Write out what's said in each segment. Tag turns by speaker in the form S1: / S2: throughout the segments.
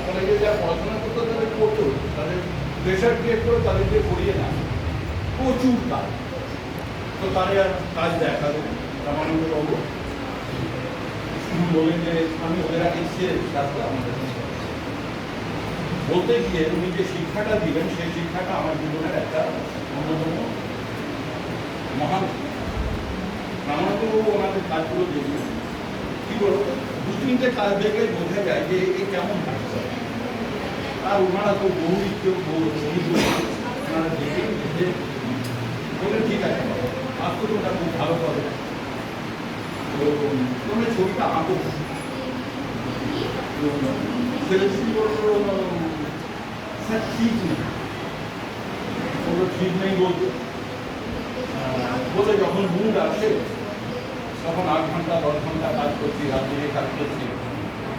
S1: কলেজে যারা পড়াশোনা করতো তাদের করতো, তাদের প্রেশার ক্রিয়েট করে তাদেরকে পড়িয়ে না, প্রচুর কাজ। তো তারা কাজ দেখাবে রামানন্দ বাবু বলেন যে আমি ওদের আগে শেষ কাজটা আমাদের বলতে গিয়ে উনি যে শিক্ষাটা দিলেন সেই শিক্ষাটা আমার জীবনের একটা অন্যতম মহান। রামানন্দবাবু ওনাদের কাজগুলো দেখলেন, কি বলতো দু তিনটে কাজ দেখলে বোঝা যায় যে এ কেমন থাকছে। আর ওনারা তো বহু কেউ ওনারা দেখে দেখে বলে ঠিক আছে আজ তো ওটা খুব ভালো করে, তো তোমরা ছবিটা আঁকো। ছেলেটি বললো স্যার ঠিক নেই, ওগুলো ঠিক নেই বলতে বলে যখন মুড আসে তখন 8 ঘন্টা 10 ঘন্টা কাজ করছি, রাত দিনে কাজ করছি।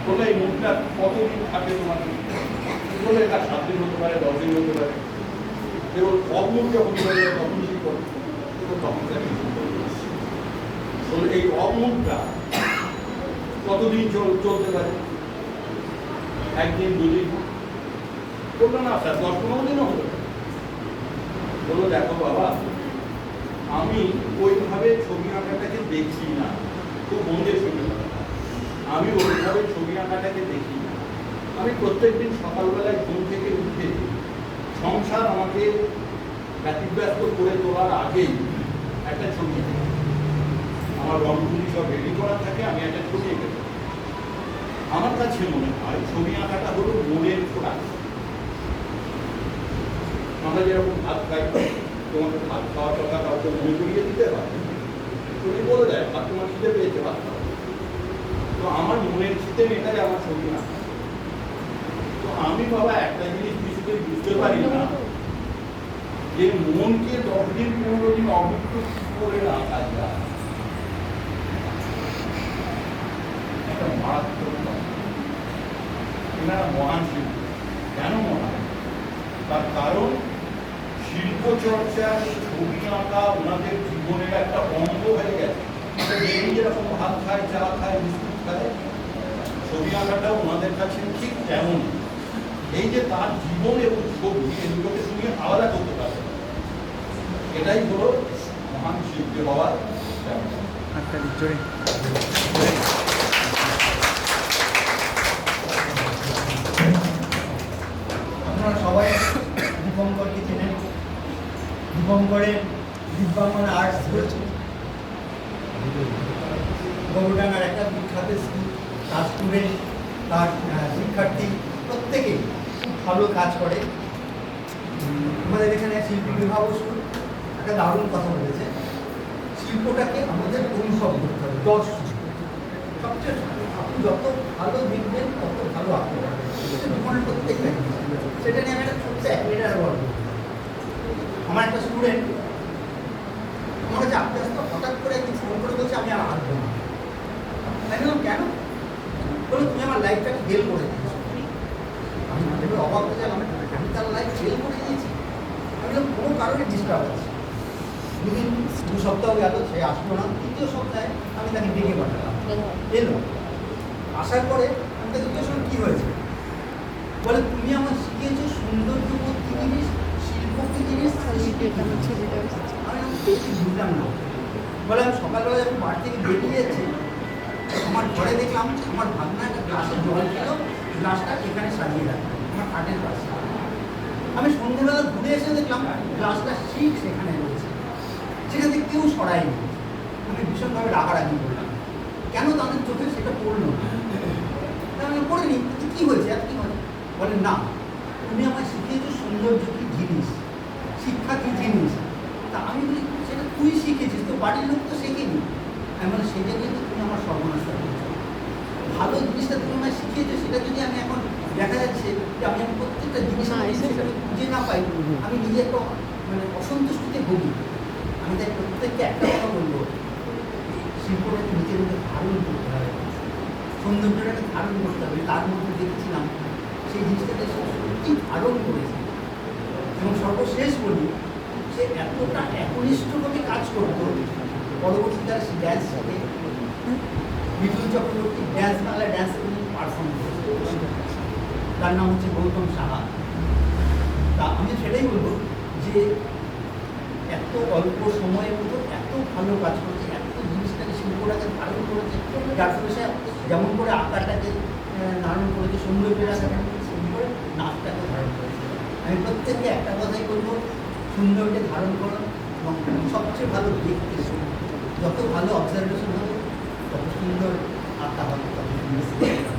S1: বলে এই মুডটা কতদিন থাকে তোমার? বলে এটা 7 দিন হতে পারে, 10 দিন হতে পারে। কেবল অমুড যখন হয়ে যায় তখন কি করে? তখন বলে এই অমুডটা কতদিন চলতে পারে? 1 দিন 2 দিন? বললো না স্যার 10-15 দিনও হতে পারে। বললো দেখো বাবা, আমি ওইভাবে ছবি আঁকাটাকে দেখি না, খুব মন দিয়ে ছবি আঁকা, আমি ওইভাবে ছবি আঁকাটাকে দেখি না। আমি প্রত্যেকদিন সকালবেলায় ঘুম থেকে উঠে সংসার আমাকে ব্যতিব্যস্ত করে তোলার আগেই একটা ছবি আঁকি। আমার রঙগুলি সব রেডি করা থাকে, আমি একটা ছবি এঁকে দেবো। আমার কাছে মনে হয় ছবি আঁকাটা হলো মনের খোরাক। আমরা যেরকম ভাত খাই, তোমাকে ভাত খাওয়ার কথা কাউকে মনে করিয়ে দিতে পারে, তুমি বলে দেয় ভাত তোমার খিদে পেয়েছে, ভাত খাও। তো আমার মনের খিদে মেটাই আমার ছবি না। তো আমি বাবা একটা জিনিস কিছুতেই বুঝতে পারি না যে মনকে 10 দিন 15 দিন অবুক্ত করে রাখা যায়। একটা মারাত্মক এনারা মহান শিল্পী। কেন মহান? তার কারণ শিল্প চর্চা, ছবি আঁকা ওনাদের জীবনের একটা অঙ্গ হয়ে গেছে। যেরকম ভাত খায়, চা খায়, বিস্কুট খায়, ছবি আঁকাটাও ওনাদের কাছে ঠিক তেমন। এই যে তার জীবন এবং ছবি, এগুলোকে তুমি আলাদা করতে পারবে, এটাই হলো মহান শিল্পী হওয়ার।
S2: আপনারা সবাই দীপঙ্করকে চেনেন। দীপঙ্করের দিব্যাঙ্গন আর্টস করেছে গরুডাঙ্গার একটা বিখ্যাত স্কুল। তার স্টুডেন্ট, তার শিক্ষার্থী প্রত্যেকেই খুব ভালো কাজ করে। আমাদের এখানে শিল্পী বিভাগ স্কুল একটা দারুণ কথা বলেছে, শিল্পটাকে আমাদের অনুভব করতে হবে। দর্শন সবচেয়ে আপনি যত ভালো দেখবেন তত ভালো আঁকতে পারবেন, জীবনের প্রত্যেকটা সেটা নিয়ে আমি একটা ছোট্ট 1 মিনিট বলবো। আমার একটা স্টুডেন্ট আমার কাছে আস্তে আস্তে হঠাৎ করে একদিন ফোন করে বলছে আমি আর আঁকবো না। আমি বললাম কেন? বলো তুমি আমার লাইফটাকে ফেল করে দিয়েছো। আমি ভেবে অবাক হয়ে গেলাম, আমি তার লাইফ ফেল করে দিয়েছি। আমি বললাম কোনো কারণে ডিস্টার্ব আছে। 2 সপ্তাহ গেল, সে আসলো না। 3য় সপ্তাহে আমি তাকে ডেকে পাঠালাম, এলো। আসার পরে আমি তাকে জিজ্ঞেস করলাম কী হয়েছে? বলে তুমি আমার শিখিয়েছো সৌন্দর্য কি জিনিস, শিল্প কি জিনিস। আমি বুঝলাম না। বলে আমি সকালবেলা যখন বাড়ি থেকে বেরিয়ে যাচ্ছি, আমার ঘরে দেখলাম আমার ভাগনা একটা গ্লাসে জল ছিল, গ্লাসটা এখানে সাজিয়ে রাখলাম আমার খাটের পাশে। আমি সন্ধ্যেবেলা ঘুরে এসে দেখলাম গ্লাসটা ঠিক সেখানে রয়েছে, সেখান থেকে কেউ সরায়নি। আমি ভীষণভাবে রাগারাগি করলাম, কেন তাদের চোখে সেটা পড়লো না? আমি পড়িনি, কী হয়েছে আর কি হয়? বলে না, তুমি আমার শিখিয়েছো সৌন্দর্য কি জিনিস, শিক্ষা কি জিনিস। তা আমি বলি সেটা তুই শিখেছিস, তো বাড়ির লোক তো শেখেনি। আমি বলি সেটা কিন্তু তুমি আমার সর্বনাশটা করেছো। ভালো জিনিসটা তুমি আমায় শিখিয়েছো, সেটা যদি আমি এখন দেখা যাচ্ছে যে আমি প্রত্যেকটা জিনিস সেটা খুঁজে না পাই, আমি নিজে একটা মানে অসন্তুষ্টিতে ভুগি। আমি তাই প্রত্যেককে একটা কথা বলবো, শিল্পটাকে নিজের মধ্যে ধারণ করতে হবে, সৌন্দর্যটাকে ধারণ করতে হবে। তার মধ্যে দেখেছিলাম সেই জিনিসটাকে সত্যি ধারণ করেছে। এবং সর্বশেষ বলি, সে এতটা একনিষ্ঠভাবে কাজ করতো, পরবর্তীতে সে ড্যান্স শিখে মিঠুন চক্রবর্তী ড্যান্স বাংলা ড্যান্সে তিনি পারফর্ম করেছে। তার নাম হচ্ছে গৌতম সাহা। তা আমি সেটাই বলবো যে এত অল্প সময়ের মধ্যে এত ভালো কাজ করছে, এত জিনিসটাকে শিল্পটাকে ধারণ করেছে, যার ফলে সে যেমন করে আঁকাটাকে ধারণ করেছে, সৌন্দর্যটাকে তেমন করে নাচটাকে ধারণ করেছে। আমি প্রত্যেককে একটা কথাই বলবো, সৌন্দর্যকে ধারণ করো এবং সবচেয়ে ভালো দেখতে যত ভালো অবজারভেশন হবে তত সুন্দর আঁকা হবে, তত সুন্দর